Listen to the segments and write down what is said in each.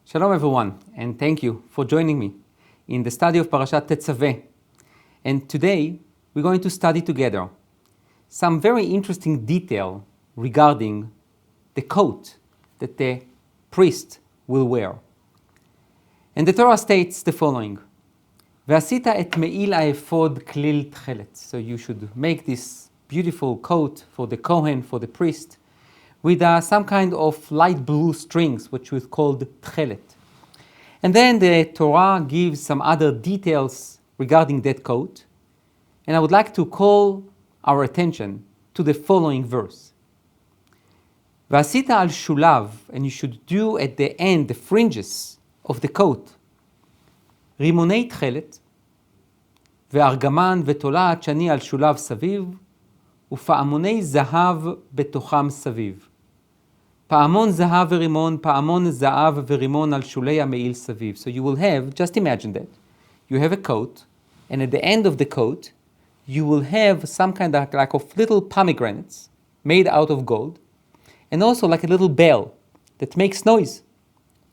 Shalom everyone, and thank you for joining me in the study of Parashat Tetzaveh. And today we're going to study together some very interesting detail regarding the coat that the priest will wear. And the Torah states the following: "Ve'asita et me'il ha'efod klil tchelet." So you should make this beautiful coat for the Kohen, for the priest, with some kind of light blue strings, which was called tchelet. And then the Torah gives some other details regarding that coat. And I would like to call our attention to the following verse. V'asita al shulav, and you should do at the end, the fringes of the coat, rimonei tchelet, ve'argaman ve'tola'at shani al shulav saviv, ופעמוני זהב בתוכם סביב. פעמון זהב ורימון, פעמון זהב ורימון על שולי המעיל סביב. So you will have, just imagine that, you have a coat, and at the end of the coat, you will have some kind of like of little pomegranates made out of gold, and also like a little bell that makes noise.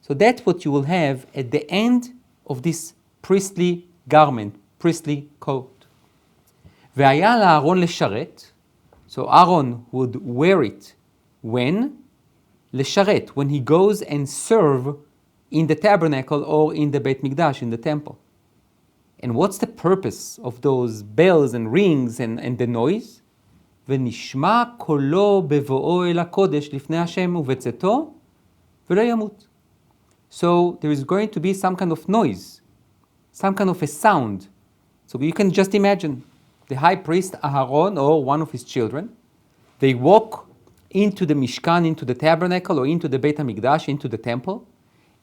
So that's what you will have at the end of this priestly garment, priestly coat. והיה לאהרון לשרת, so Aaron would wear it when? Lesharet, when he goes and serve in the tabernacle or in the Beit Mikdash, in the temple. And what's the purpose of those bells and rings and the noise? ונשמע קולו בבואו אל הקודש לפני השם ובצאתו ולא ימות. So there is going to be some kind of noise, some kind of a sound. So you can just imagine the high priest Aharon or one of his children, they walk into the Mishkan, into the tabernacle, or into the Beit HaMikdash, into the temple,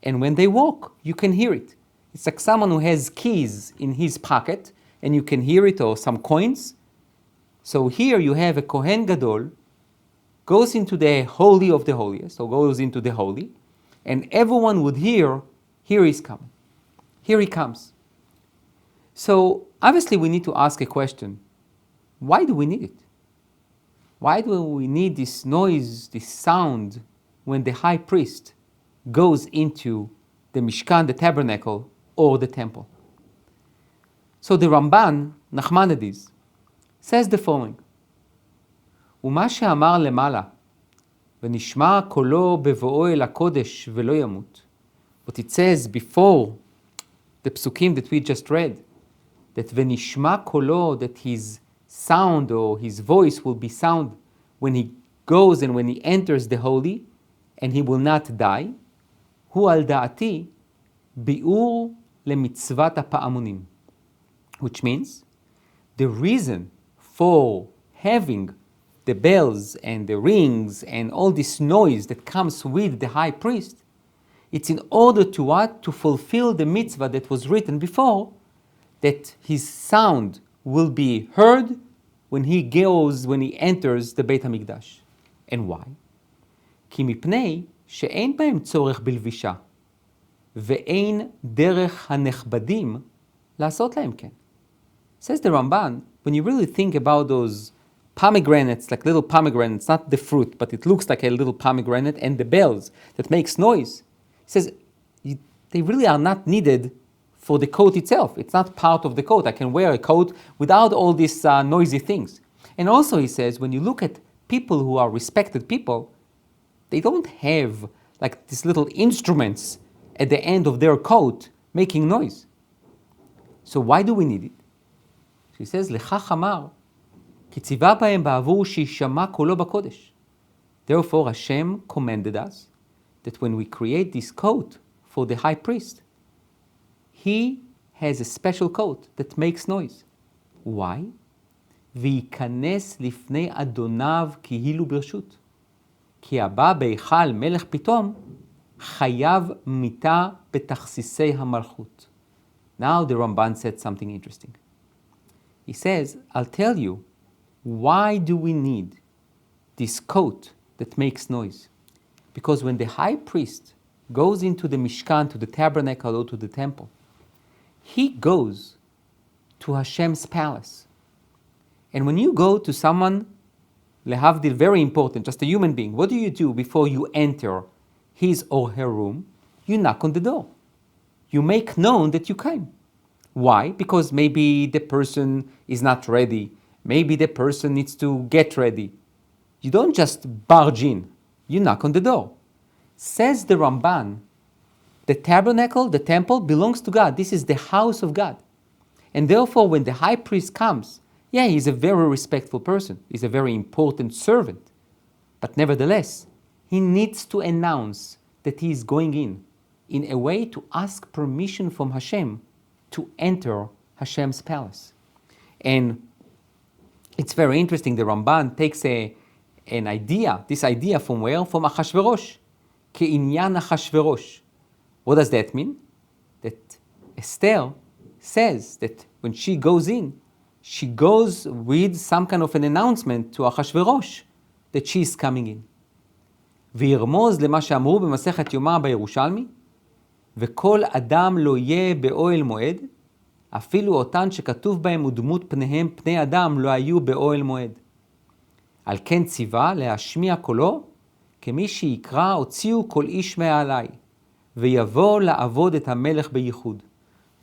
and when they walk, you can hear it. It's like someone who has keys in his pocket, and you can hear it, or some coins. So here you have a Kohen Gadol, goes into the Holy of the Holiest, or goes into the Holy, and everyone would hear, here he's coming. Here he comes. So obviously we need to ask a question. Why do we need it? Why do we need this noise, this sound, when the high priest goes into the Mishkan, the tabernacle, or the temple? So the Ramban, Nachmanides, says the following: ומה שאמר למעלה, ונשמע קולו בבואו אל הקודש ולא ימות. What it says before the psukim that we just read, that ונשמע קולו, that his sound or his voice will be sound when he goes and when he enters the holy, and he will not die. הוא על דעתי ביאור למצוות הפעמונים. Which means the reason for having the bells and the rings and all this noise that comes with the high priest, it's in order to what? To fulfill the mitzvah that was written before, that his sound will be heard when he enters the Beit HaMikdash. And why? כי מפני שאין בהם צורך בלבישה, ואין דרך הנכבדים לעשות להם כן. Says the Ramban, when you really think about those pomegranates, like little pomegranates, not the fruit, but it looks like a little pomegranate, and the bells that makes noise, he says they really are not needed for the coat itself. It's not part of the coat. I can wear a coat without all these noisy things. And also he says, when you look at people who are respected people, they don't have like these little instruments at the end of their coat making noise. So why do we need it? So he says, לכך אמר, כי ציווה בהם בעבור שישמע קולו בקודש. Therefore Hashem commanded us that when we create this coat for the high priest, he has a special coat that makes noise. Why? וייכנס לפני אדוניו כאילו ברשות. כי הבא בהיכל מלך פתאום חייב מיתה בתכסיסי המלכות. Now the Ramban said something interesting. He says, I'll tell you, why do we need this coat that makes noise? Because when the high priest goes into the Mishkan, to the tabernacle or to the temple, he goes to Hashem's palace. And when you go to someone, lehavdil, very important, just a human being, what do you do before you enter his or her room? you knock on the door. You make known that you came. Why? Because maybe the person is not ready. Maybe the person needs to get ready. You don't just barge in. You knock on the door. Says the Ramban, the tabernacle, the temple, belongs to God. This is the house of God. And therefore, when the high priest comes, he's a very respectful person. He's a very important servant. But nevertheless, he needs to announce that he is going in a way to ask permission from Hashem to enter Hashem's palace. And it's very interesting. The Ramban takes this idea from where? From Achashverosh. Ke'inyan Achashverosh. What does that mean? That Esther says that when she goes in, she goes with some kind of an announcement to Achashverosh that she is coming in. וירמוז למה שאמרו במסכת יומא בירושלמי, וכל אדם לא יהיה באוהל מועד, אפילו אותן שכתוב בהם ודמות פניהם פני אדם לא היו באוהל מועד. על כן ציווה להשמיע קולו, כמי שיקרא הוציאו כל איש מעלי, ויבוא לעבוד את המלך בייחוד.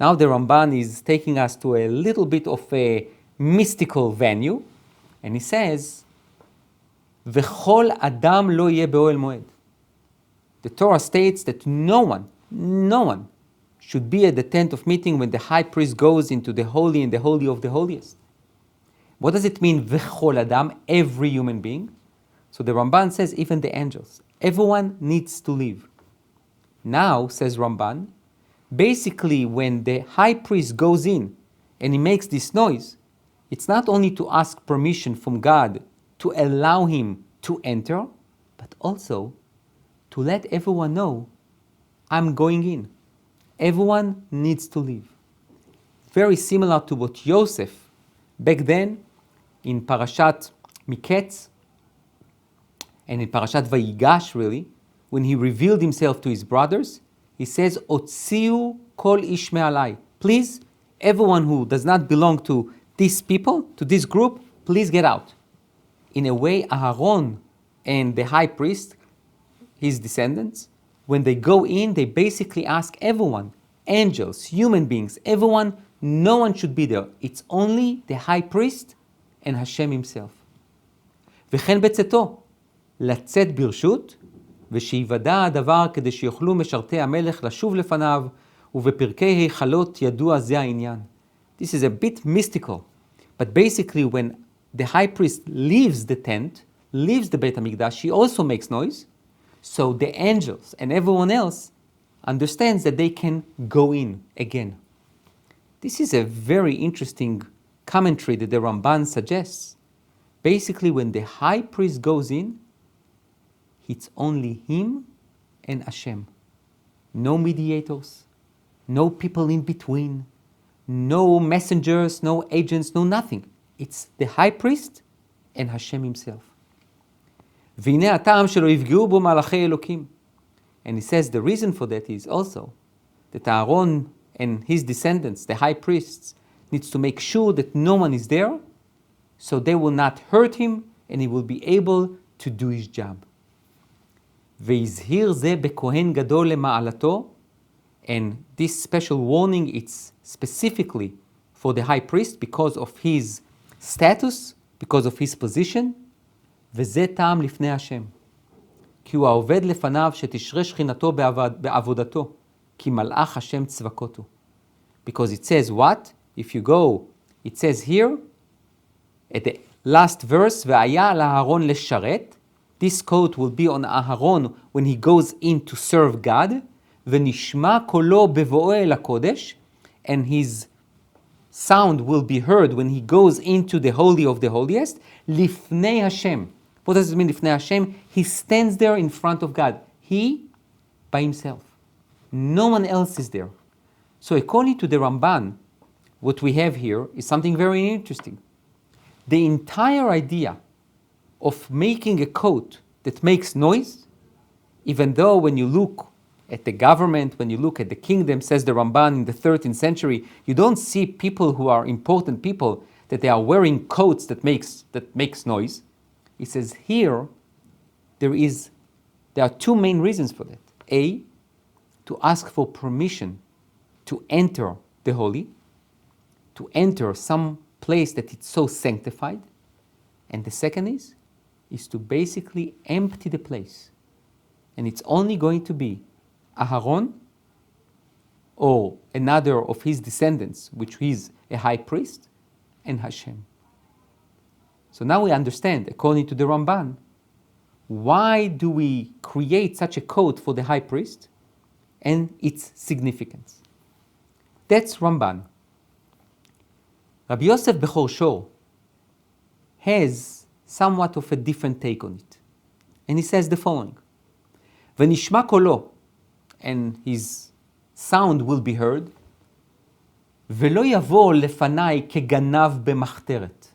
Now the Ramban is taking us to a little bit of a mystical venue, and he says, וכל אדם לא יהיה באוהל מועד. The Torah states that no one should be at the tent of meeting when the high priest goes into the holy and the holy of the holiest. What does it mean, וכל אדם, every human being? So the Ramban says even the angels. Everyone needs to leave. Now, says Ramban, basically when the high priest goes in and he makes this noise, it's not only to ask permission from God to allow him to enter, but also to let everyone know, I'm going in. Everyone needs to leave. Very similar to what Yosef, back then, in Parashat Miketz, and in Parashat Vayigash, really, when he revealed himself to his brothers, he says, Otziu kol ish me'alai. Please, everyone who does not belong to these people, to this group, please get out. In a way, Aaron and the high priest, his descendants, when they go in, they basically ask everyone, angels, human beings, everyone, no one should be there. It's only the high priest and Hashem himself. וכן בצאתו, לצאת ברשות, ושיוודע הדבר כדי שיוכלו משרתי המלך לשוב לפניו, ובפרקי היכלות ידוע זה העניין. This is a bit mystical, but basically when the high priest leaves the tent, leaves the Beit HaMikdash, he also makes noise, so the angels and everyone else understands that they can go in again. This is a very interesting commentary that the Ramban suggests. Basically, when the high priest goes in, it's only him and Hashem. No mediators, no people in between, no messengers, no agents, no nothing. It's the high priest and Hashem himself. והנה הטעם שלא יפגעו בו מלאכי אלוקים. And he says the reason for that is also that Aaron and his descendants, the high priests, needs to make sure that no one is there, so they will not hurt him and he will be able to do his job. והזהיר זה בכהן גדול למעלתו, and this special warning, it's specifically for the high priest because of his status, because of his position, וזה טעם לפני השם. כי הוא העובד לפניו שתשרה שכינתו בעבודתו, כי מלאך השם צבקותו. Because it says what? If you go, it says here, at the last verse, והיה על אהרון לשרת, this quote will be on Aharon when he goes in to serve God, ונשמע קולו בבואו אל הקודש, and his sound will be heard when he goes into the Holy of the Holiest, לפני השם. What does it mean, לפני השם? He stands there in front of God. He, by himself. No one else is there. So according to the Ramban, what we have here is something very interesting. The entire idea of making a coat that makes noise, even though when you look at the government, when you look at the kingdom, says the Ramban in the 13th century, you don't see people who are important people that they are wearing coats that makes noise. He says here, there are two main reasons for that. A, to ask for permission to enter the holy, to enter some place that it's so sanctified. And the second is to basically empty the place. And it's only going to be Aharon or another of his descendants, which is a high priest, and Hashem. So now we understand, according to the Ramban, why do we create such a code for the high priest and its significance. That's Ramban. Rabbi Yosef Bechor Shor has somewhat of a different take on it. And he says the following: V'nishma kolo, and his sound will be heard, V'lo yavo lefanai keganav b'machteret.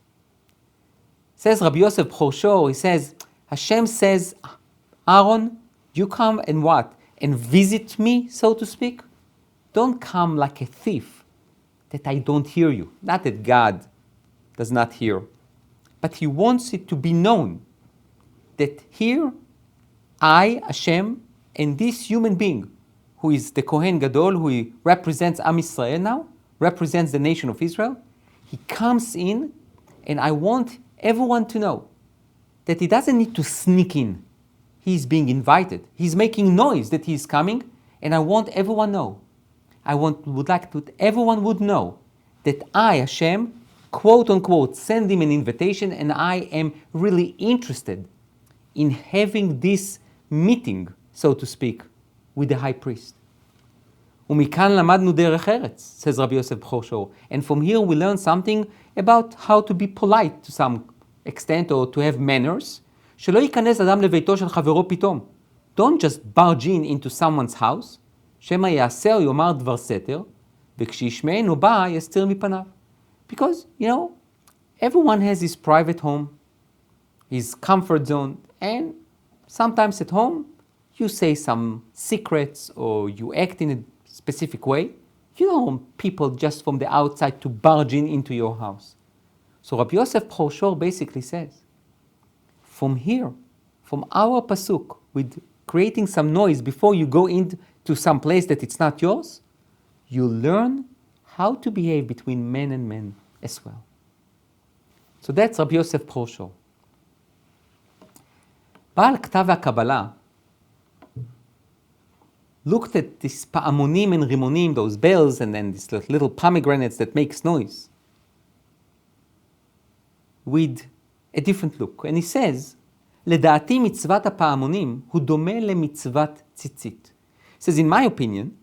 Says Rabbi Yosef Bechor Shor, he says, Hashem says, Aaron, you come and what? And visit me, so to speak? Don't come like a thief, that I don't hear you. Not that God does not hear, but he wants it to be known that here, I, Hashem, and this human being, who is the Kohen Gadol, who represents Am Yisrael now, represents the nation of Israel, he comes in, and I want everyone to know that he doesn't need to sneak in. He's being invited. He's making noise that he's coming, and I want everyone to know. Would like to everyone would know that I, Hashem, quote unquote, send him an invitation, and I am really interested in having this meeting, so to speak, with the high priest. ומכאן למדנו דרך ארץ, says Rabbi Yosef Bechor Shor. And from here we learn something about how to be polite to some extent, or to have manners. שלא ייכנס אדם לביתו של חברו פתאום. Don't just barge in into someone's house. שמא יעשה או יאמר דבר סתר, וכשישמענו בא יסתיר מפניו. Because, everyone has his private home, his comfort zone, and sometimes at home, you say some secrets or you act in a specific way. You don't want people just from the outside to barge in into your house. So Rabbi Yosef Bechor Shor basically says, from here, from our pasuk, with creating some noise before you go into some place that it's not yours, you learn how to behave between men and men as well. So that's Rabbi Yosef Bechor Shor. Baal Ktav HaKabbalah looked at these pa'amonim and rimonim, those bells, and then these little pomegranates that makes noise, with a different look. And he says, לדעתי מצוות הפעמונים הוא דומה למצוות ציצית. He says, in my opinion,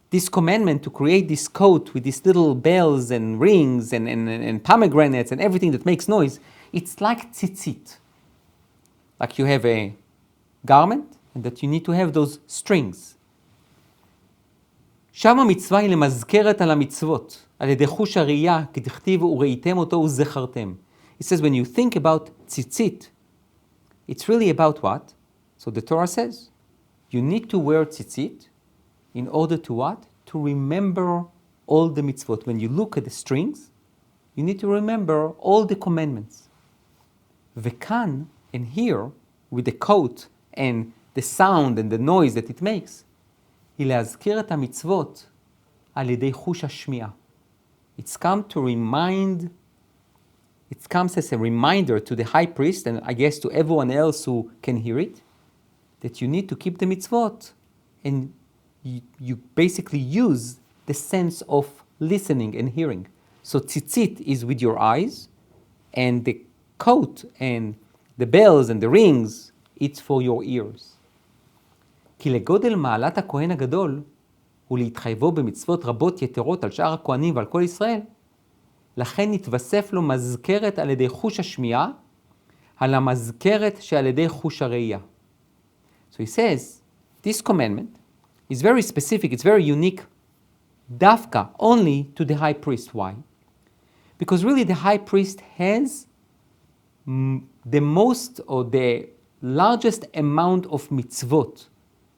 this commandment to create this coat with these little bells and rings and pomegranates and everything that makes noise, it's like tzitzit. Like you have a garment and that you need to have those strings. שם המצווה היא למזכרת על המצוות, על ידי חוש הראייה, כדכתיב וראיתם אותו וזכרתם. He says, when you think about tzitzit, it's really about what? So the Torah says, you need to wear tzitzit in order to what? To remember all the mitzvot. When you look at the strings, you need to remember all the commandments. V'kan, and here, with the coat and the sound and the noise that it makes, היא להזכיר את המצוות על ידי חוש השמיעה. It comes as a reminder to the high priest, and I guess to everyone else who can hear it, that you need to keep the mitzvot, and you basically use the sense of listening and hearing. So tzitzit is with your eyes, and the coat and the bells and the rings, it's for your ears. כי לגודל מעלת הכהן הגדול ולהתחייבו במצוות רבות יתרות על שאר הכהנים ועל כל ישראל, לכן נתווסף לו מזכרת על ידי חוש השמיעה על המזכרת שעל ידי חוש הראייה. So he says, this commandment is very specific, it's very unique, dafka, only to the high priest. Why? Because really the high priest has the most or the largest amount of mitzvot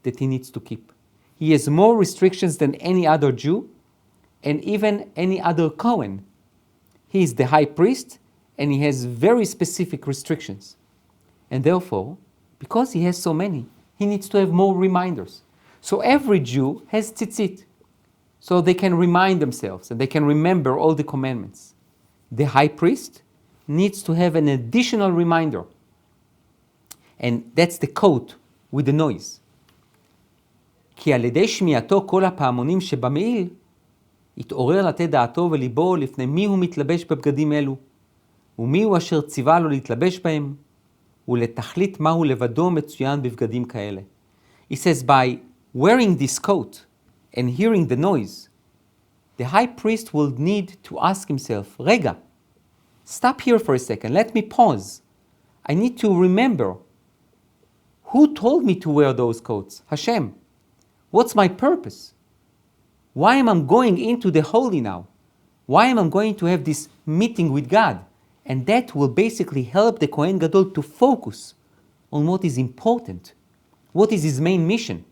that he needs to keep. He has more restrictions than any other Jew and even any other Kohen. He is the high priest and he has very specific restrictions. And therefore, because he has so many, he needs to have more reminders. So every Jew has tzitzit, so they can remind themselves and they can remember all the commandments. The high priest needs to have an additional reminder, and that's the coat with the noise. כי על ידי שמיעתו כל הפעמונים שבמעיל, התעורר לתת דעתו וליבו לפני מי הוא מתלבש בבגדים אלו, ומי הוא אשר ציווה לו להתלבש בהם, ולתכלית מהו לבדו מצוין בבגדים כאלה. He says, by wearing this coat and hearing the noise, the high priest will need to ask himself, רגע, stop here for a second, let me pause. I need to remember, who told me to wear those coats? Hashem. What's my purpose? Why am I going into the holy now? Why am I going to have this meeting with God? And that will basically help the Kohen Gadol to focus on what is important. What is his main mission?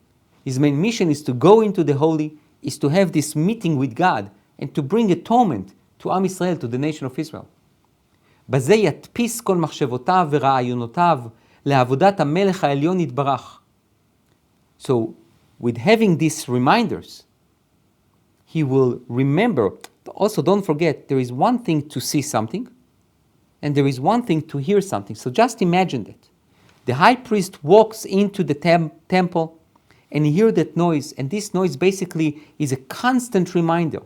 His main mission is to go into the holy, is to have this meeting with God, and to bring atonement to Am Yisrael, to the nation of Israel. בזה ידפיס כל מחשבותיו ורעיונותיו לעבודת המלך העליון יתברך. So, with having these reminders, he will remember. Also, don't forget, there is one thing to see something, and there is one thing to hear something. So just imagine that. The high priest walks into the temple, and he hears that noise, and this noise basically is a constant reminder.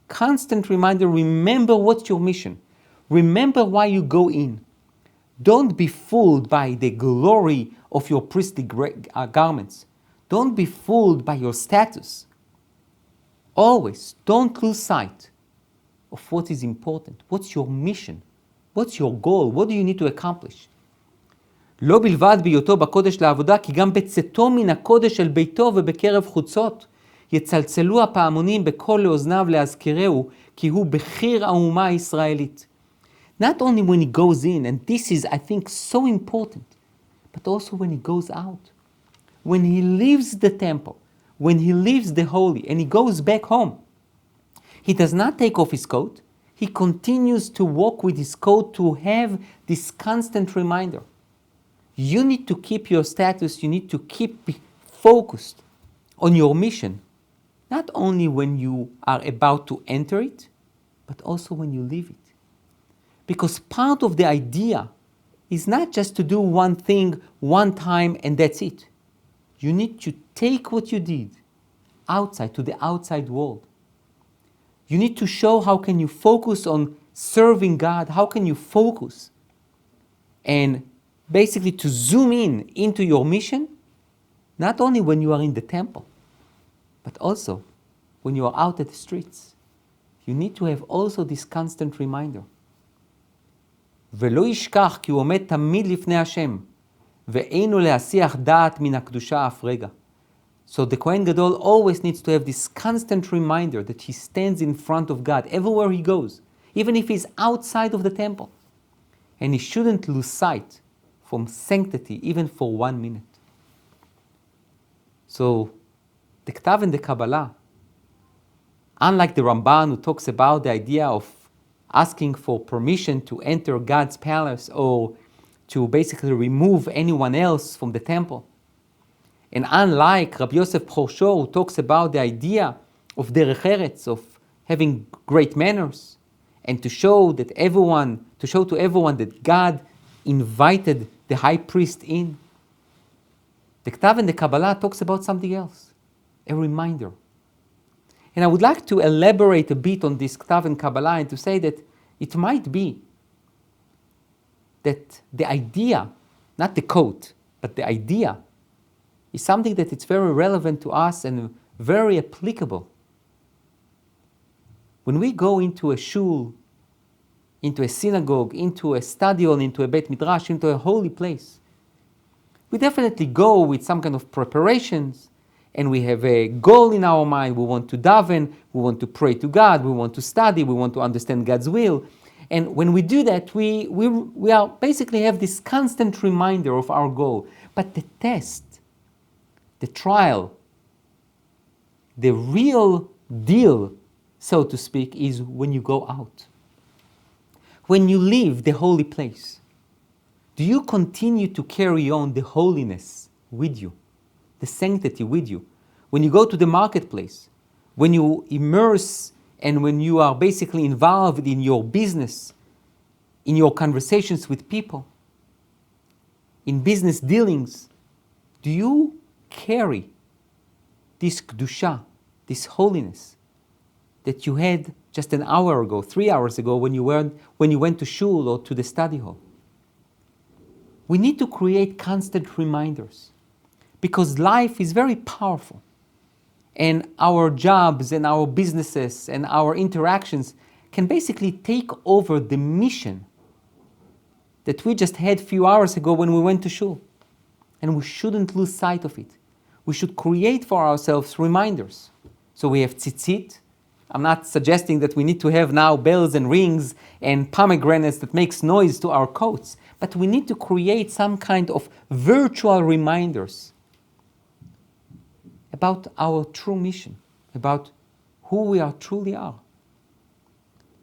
Constant reminder, remember what's your mission. Remember why you go in. Don't be fooled by the glory of your priestly garments. Don't be fooled by your status. Always, don't lose sight of what is important. What's your mission? What's your goal? What do you need to accomplish? לא בלבד בהיותו בקודש לעבודה, כי גם בצאתו מן הקודש אל ביתו ובקרב חוצות, יצלצלו הפעמונים בקול לאוזניו להזכירהו, כי הוא בחיר האומה הישראלית. Not only when he goes in, and this is, I think, so important, but also when he goes out. When he leaves the temple, when he leaves the holy, and he goes back home, he does not take off his coat. He continues to walk with his coat to have this constant reminder. You need to keep your status, you need to keep focused on your mission, not only when you are about to enter it, but also when you leave it. Because part of the idea is not just to do one thing one time and that's it. You need to take what you did outside, to the outside world. You need to show how can you focus on serving God, how can you focus and basically to zoom in into your mission, not only when you are in the temple, but also when you are out at the streets. You need to have also this constant reminder. ולא ישכח כי הוא עומד תמיד לפני השם, ואינו להסיח דעת מן הקדושה אף רגע. So the Kohen Gadol always needs to have this constant reminder that he stands in front of God everywhere he goes, even if he's outside of the temple. And he shouldn't lose sight from sanctity even for 1 minute. So the Ktav and the Kabbalah, unlike the Ramban who talks about the idea of asking for permission to enter God's palace or to basically remove anyone else from the temple, and unlike Rabbi Yosef Choshor who talks about the idea of derech eretz, of having great manners, and to show to everyone that God invited the high priest in, the Ktav and the Kabbalah talks about something else, a reminder. And I would like to elaborate a bit on this Ktav and Kabbalah and to say that it might be that the idea, not the quote, but the idea is something that it's very relevant to us and very applicable. When we go into a shul, into a synagogue, into a stadion, into a Beit Midrash, into a holy place, we definitely go with some kind of preparations, and we have a goal in our mind. We want to daven, we want to pray to God, we want to study, we want to understand God's will. And when we do that, we are basically have this constant reminder of our goal. But the test, the trial, the real deal, so to speak, is when you go out. When you leave the holy place, do you continue to carry on the holiness with you, the sanctity with you? when you go to the marketplace, when you immerse and when you are basically involved in your business, in your conversations with people, in business dealings, do you carry this kedusha, this holiness that you had just an hour ago, 3 hours ago when you went to shul or to the study hall? We need to create constant reminders because life is very powerful. And our jobs and our businesses and our interactions can basically take over the mission that we just had a few hours ago when we went to shul. And we shouldn't lose sight of it. We should create for ourselves reminders. So we have tzitzit. I'm not suggesting that we need to have now bells and rings and pomegranates that makes noise to our coats, but we need to create some kind of virtual reminders about our true mission, about who we are truly are,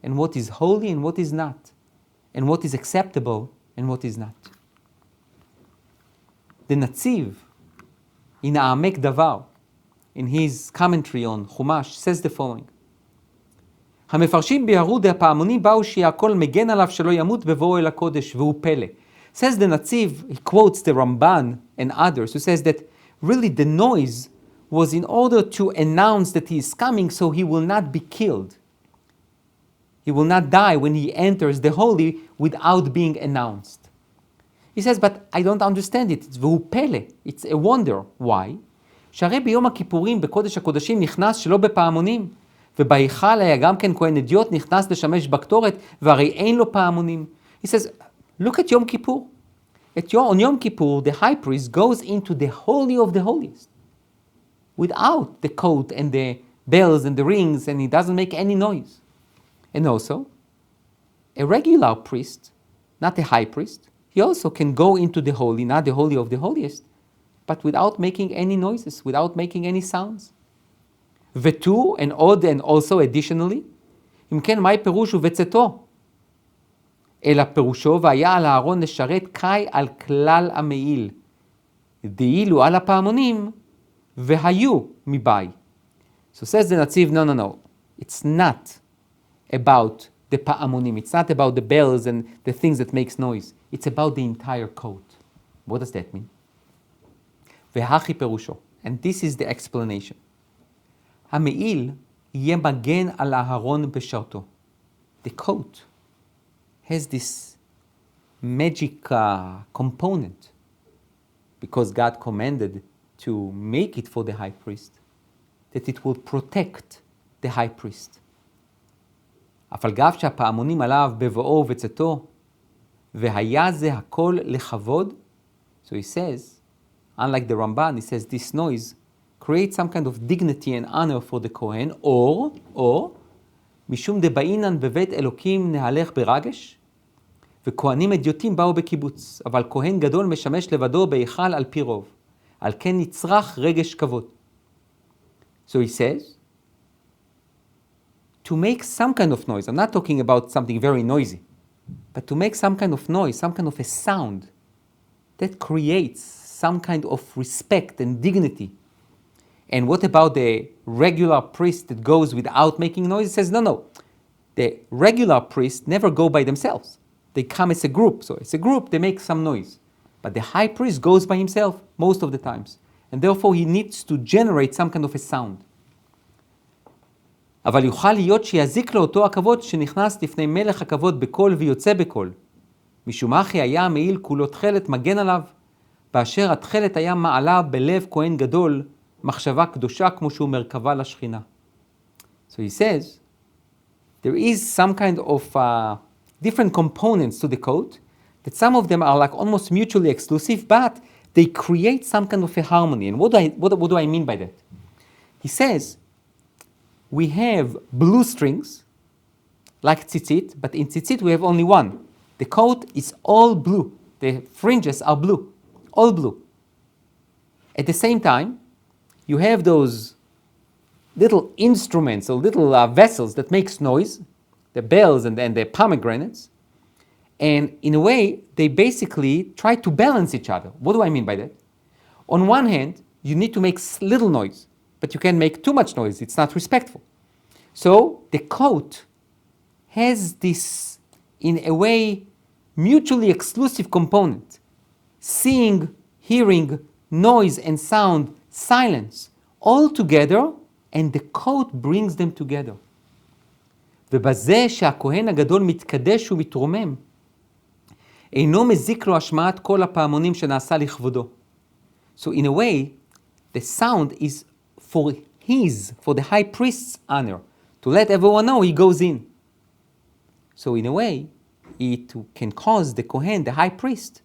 and what is holy and what is not, and what is acceptable and what is not. The Netziv, in Aamek Davar, in his commentary on Chumash, says the following: המפרשים ביארו דהפעמונים באו שהכל מגן עליו שלא ימות בבואו אל הקודש והוא פלא. Says the Netziv, he quotes the Ramban and others, who says that really the noise was in order to announce that he is coming so he will not be killed. He will not die when he enters the holy without being announced. He says, but I don't understand it. והוא פלא. It's a wonder. Why? שהרי ביום הכיפורים בקודש הקודשים נכנס שלא בפעמונים. ובהיכל היה גם כן כהן אדיוט נכנס לשמש בקטורת, והרי אין לו פעמונים. He says, look at Yom Kippur. On Yom Kippur, the high priest goes into the holy of the holiest without the coat and the bells and the rings, and he doesn't make any noise. And also, a regular priest, not a high priest, he also can go into the holy, not the holy of the holiest, but without making any noises, without making any sounds. ותו, and עוד, and also additionally, אם כן, מהי פירוש ובצאתו? אלא פירושו, והיה על הארון לשרת קי על כלל המעיל. דאילו על הפעמונים, והיו מבית. So says the Netziv, no. It's not about the pa'amonim. It's not about the bells and the things that makes noise. It's about the entire coat. What does that mean? והכי פירושו. And this is the explanation. המעיל יהיה מגן על הארון בשרתו. The coat has this magic component because God commanded to make it for the high priest, that it will protect the high priest. אף על גב שהפעמונים עליו בבואו ובצאתו, והיה זה הכל לכבוד. So he says, unlike the Ramban, he says this noise create some kind of dignity and honor for the Kohen, or משום דבעינן בבית אלוקים נהלך ברגש, וכהנים אדיוטים באו בקיבוץ, אבל כהן גדול משמש לבדו בהיכל על פי רוב, על כן נצרך רגש כבוד. So he says, to make some kind of noise, I'm not talking about something very noisy, but to make some kind of noise, some kind of a sound that creates some kind of respect and dignity. And what about the regular priest that goes without making noise? He says, no. The regular priests never go by themselves. They come as a group. So as a group, they make some noise. But the high priest goes by himself most of the times. And therefore, he needs to generate some kind of a sound. אבל יוכל להיות שיזיק לו אותו הכבוד שנכנס לפני מלך הכבוד בקול ויוצא בקול. משום אחי היה המעיל כולו תכלת מגן עליו, באשר התכלת היה מעלה בלב כהן גדול, מחשבה קדושה כמו שהוא מרכבה לשכינה. So he says, there is some kind of different components to the coat, that some of them are like almost mutually exclusive, but they create some kind of a harmony. And what do I mean by that? He says, we have blue strings, like tzitzit, but in tzitzit we have only one. The coat is all blue. The fringes are blue, all blue. At the same time, you have those little instruments or little vessels that makes noise, the bells and the pomegranates, and in a way, they basically try to balance each other. What do I mean by that? On one hand, you need to make little noise, but you can't make too much noise. It's not respectful. So the coat has this, in a way, mutually exclusive component. Seeing, hearing, noise and sound, silence, all together, and the coat brings them together. ובזה שהכהן הגדול מתקדש ומתרומם, אינו מזיק לו השמעת כל הפעמונים שנעשה לכבודו. So in a way, the sound is for the high priest's honor, to let everyone know he goes in. So in a way, it can cause the Kohen, the high priest,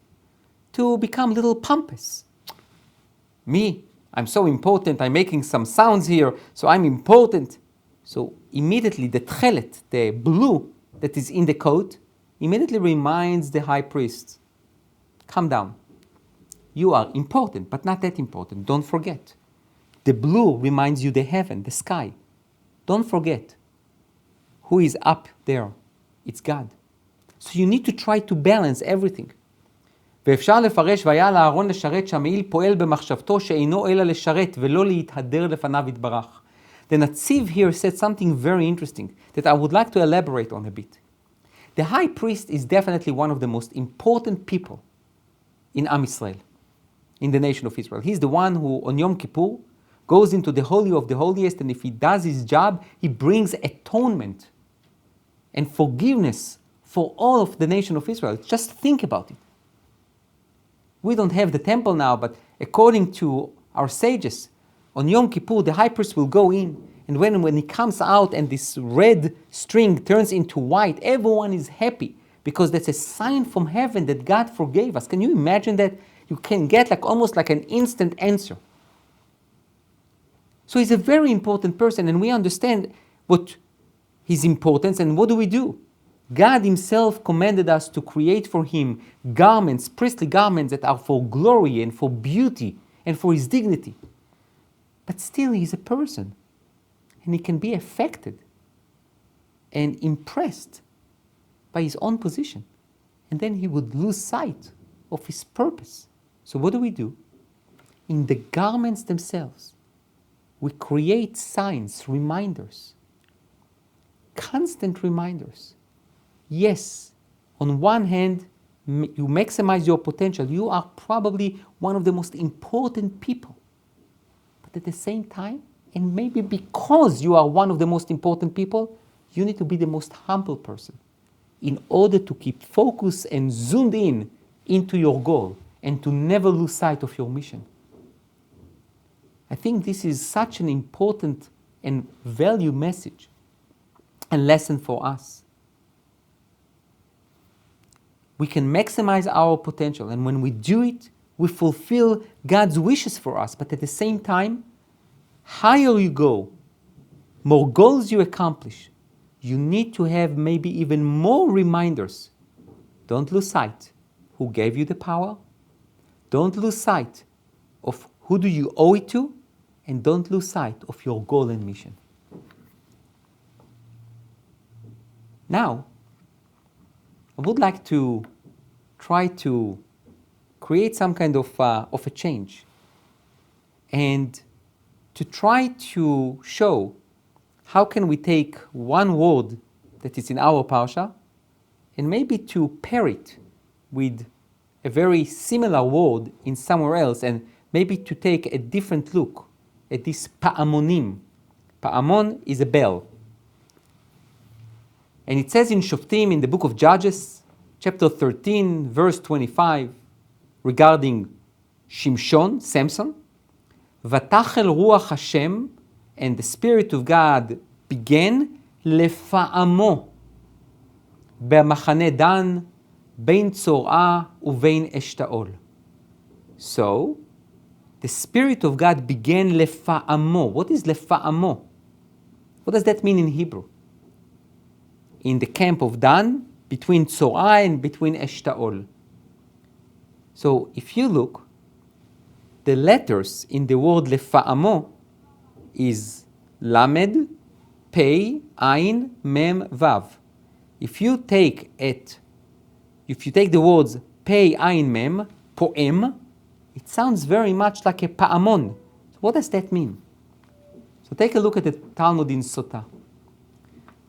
to become a little pompous. Me, I'm so important, I'm making some sounds here, so I'm important. So immediately the tchelet, the blue that is in the coat, immediately reminds the high priest, calm down. You are important, but not that important. Don't forget. The blue reminds you the heaven, the sky. Don't forget. Who is up there? It's God. So you need to try to balance everything. ואפשר לפרש והיה לאהרון לשרת שהמעיל פועל במחשבתו שאינו אלא לשרת ולא להתהדר לפניו יתברך. The Netziv here said something very interesting that I would like to elaborate on a bit. The high priest is definitely one of the most important people in Am Yisrael, in the nation of Israel. He's the one who on Yom Kippur goes into the Holy of the Holiest, and if he does his job, he brings atonement and forgiveness for all of the nation of Israel. Just think about it. We don't have the temple now, but according to our sages, on Yom Kippur, the high priest will go in, and when he comes out and this red string turns into white, everyone is happy, because that's a sign from heaven that God forgave us. Can you imagine that? You can get almost like an instant answer. So he's a very important person, and we understand what his importance, and what do? God himself commanded us to create for him garments, priestly garments that are for glory and for beauty and for his dignity. But still he's a person, and he can be affected and impressed by his own position, and then he would lose sight of his purpose. So what do? In the garments themselves, we create signs, reminders, constant reminders. Yes, on one hand, you maximize your potential. You are probably one of the most important people. But at the same time, and maybe because you are one of the most important people, you need to be the most humble person in order to keep focus and zoomed in into your goal and to never lose sight of your mission. I think this is such an important and value message and lesson for us. We can maximize our potential, and when we do it, we fulfill God's wishes for us. But at the same time, higher you go, more goals you accomplish, you need to have maybe even more reminders. Don't lose sight who gave you the power. Don't lose sight of who do you owe it to, and don't lose sight of your goal and mission. Now, I would like to try to create some kind of a change, and to try to show how can we take one word that is in our parsha and maybe to pair it with a very similar word in somewhere else, and maybe to take a different look at this pa'amonim. Pa'amon is a bell. And it says in Shoftim, in the book of Judges, chapter 13, verse 25, regarding Shimshon, Samson, Vatachel ruach Hashem, and the Spirit of God began לפעמו במחנה דן בין צורעה ובין אשתאול. So, the Spirit of God began לפעמו. What is לפעמו? What does that mean in Hebrew? In the camp of Dan, between Tzorah and between Eshtaol. So if you look, the letters in the word לפעמו is Lamed, Pei, Ayin, Mem, Vav. If you take the words Pei, Ayin, Mem, poem, it sounds very much like a pa'amon. So what does that mean? So take a look at the Talmud in Sotah.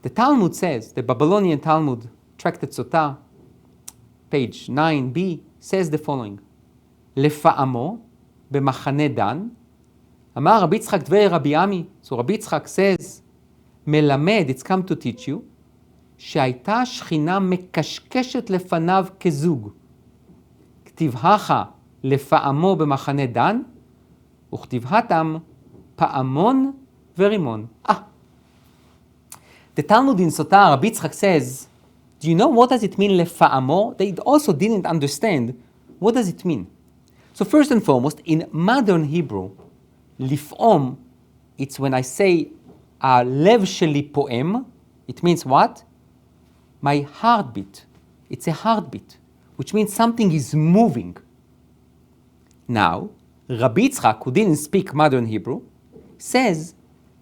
The Talmud says, the Babylonian Talmud, Tractate Sotah, page 9b, says the following: Lefa'amo b'machane Dan, Amar Rabbi Yitzchak Dvei Rabbi Ami. So Rabbi Yitzchak says, Melamed, it's come to teach you, שהייתה שכינה מקשקשת לפניו כזוג. כתיבהך לפעמו במחנה דן, וכתיבהתם פעמון ורימון. The Talmud in Sotah, Rabbi Yitzchak says, do you know what does it mean לפעמו? They also didn't understand what does it mean. So first and foremost, in modern Hebrew, לפעום, it's when I say, הלב שלי פועם, it means what? My heartbeat. It's a heartbeat, which means something is moving. Now, Rabbi Yitzchak, who didn't speak modern Hebrew, says,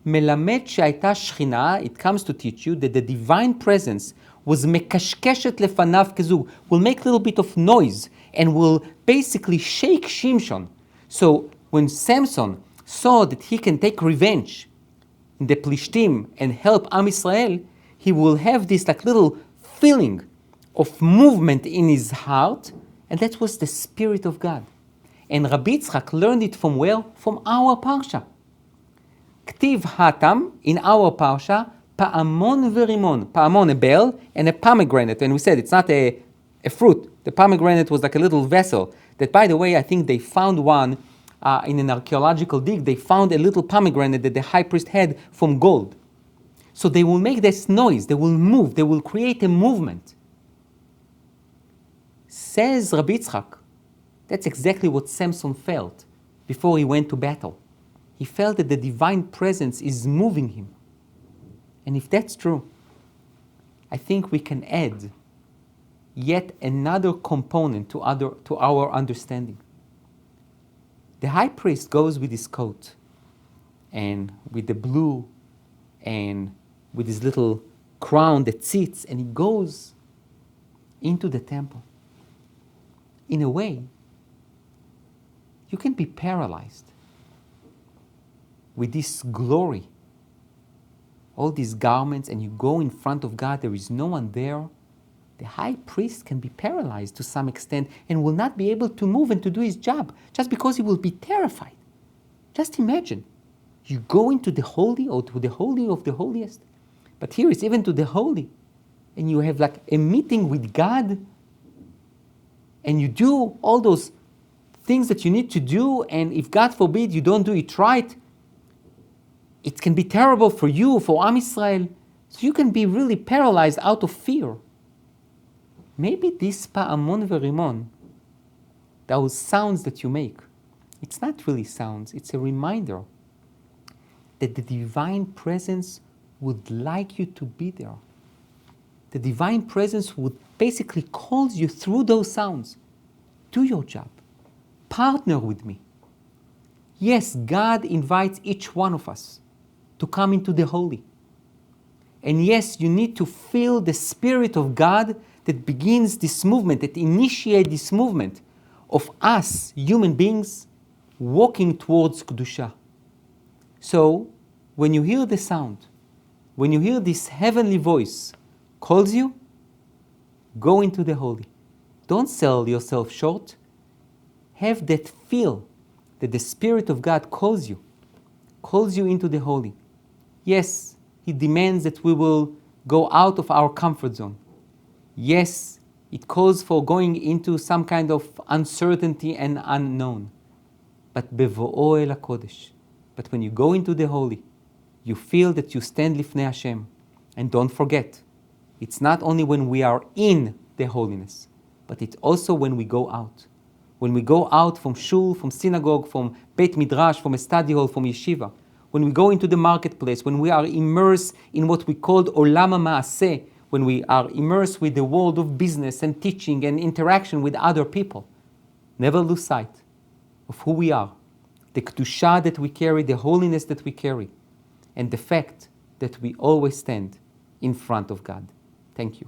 מלמד שהייתה שכינה, it comes to teach you that the divine presence was מקשקשת לפניו כזוג, will make a little bit of noise and will basically shake Shimshon. So when Samson saw that he can take revenge in the Plishtim and help Am Yisrael, he will have this like little feeling of movement in his heart, and that was the Spirit of God. And Rabbi Yitzchak learned it from where? From our Parsha. Ktiv Hatam, in our Parsha, Pa'amon verimon. Pa'amon, a bell, and a pomegranate. And we said it's not a fruit. The pomegranate was like a little vessel that, by the way, I think they found one in an archaeological dig. They found a little pomegranate that the high priest had from gold. So they will make this noise, they will move, they will create a movement. Says Rabbi Yitzchak, that's exactly what Samson felt before he went to battle. He felt that the divine presence is moving him. And if that's true, I think we can add yet another component to our understanding. The high priest goes with his coat and with the blue and with his little crown that sits, and he goes into the temple. In a way, you can be paralyzed with this glory, all these garments, and you go in front of God, there is no one there. The high priest can be paralyzed to some extent and will not be able to move and to do his job just because he will be terrified. Just imagine, you go into the holy or to the holy of the holiest, but here it's even to the holy, and you have like a meeting with God, and you do all those things that you need to do, and if God forbid you don't do it right, it can be terrible for you, for Am Yisrael. So you can be really paralyzed out of fear. Maybe this pa'amon verimon, those sounds that you make, it's not really sounds, it's a reminder that the divine presence would like you to be there. The divine presence would basically call you through those sounds. Do your job. Partner with me. Yes, God invites each one of us to come into the holy. And yes, you need to feel the Spirit of God that begins this movement, that initiates this movement of us, human beings, walking towards Kedusha. So, when you hear the sound, when you hear this heavenly voice calls you, go into the holy. Don't sell yourself short. Have that feel that the Spirit of God calls you into the holy. Yes, He demands that we will go out of our comfort zone. Yes, it calls for going into some kind of uncertainty and unknown. But bevo'o el HaKodesh. But when you go into the holy, you feel that you stand lifnei Hashem. And don't forget, it's not only when we are in the holiness, but it's also when we go out. When we go out from shul, from synagogue, from Beit Midrash, from a study hall, from yeshiva, when we go into the marketplace, when we are immersed in what we call olam ha'maaseh, when we are immersed with the world of business and teaching and interaction with other people, never lose sight of who we are, the kedusha that we carry, the holiness that we carry, and the fact that we always stand in front of God. Thank you.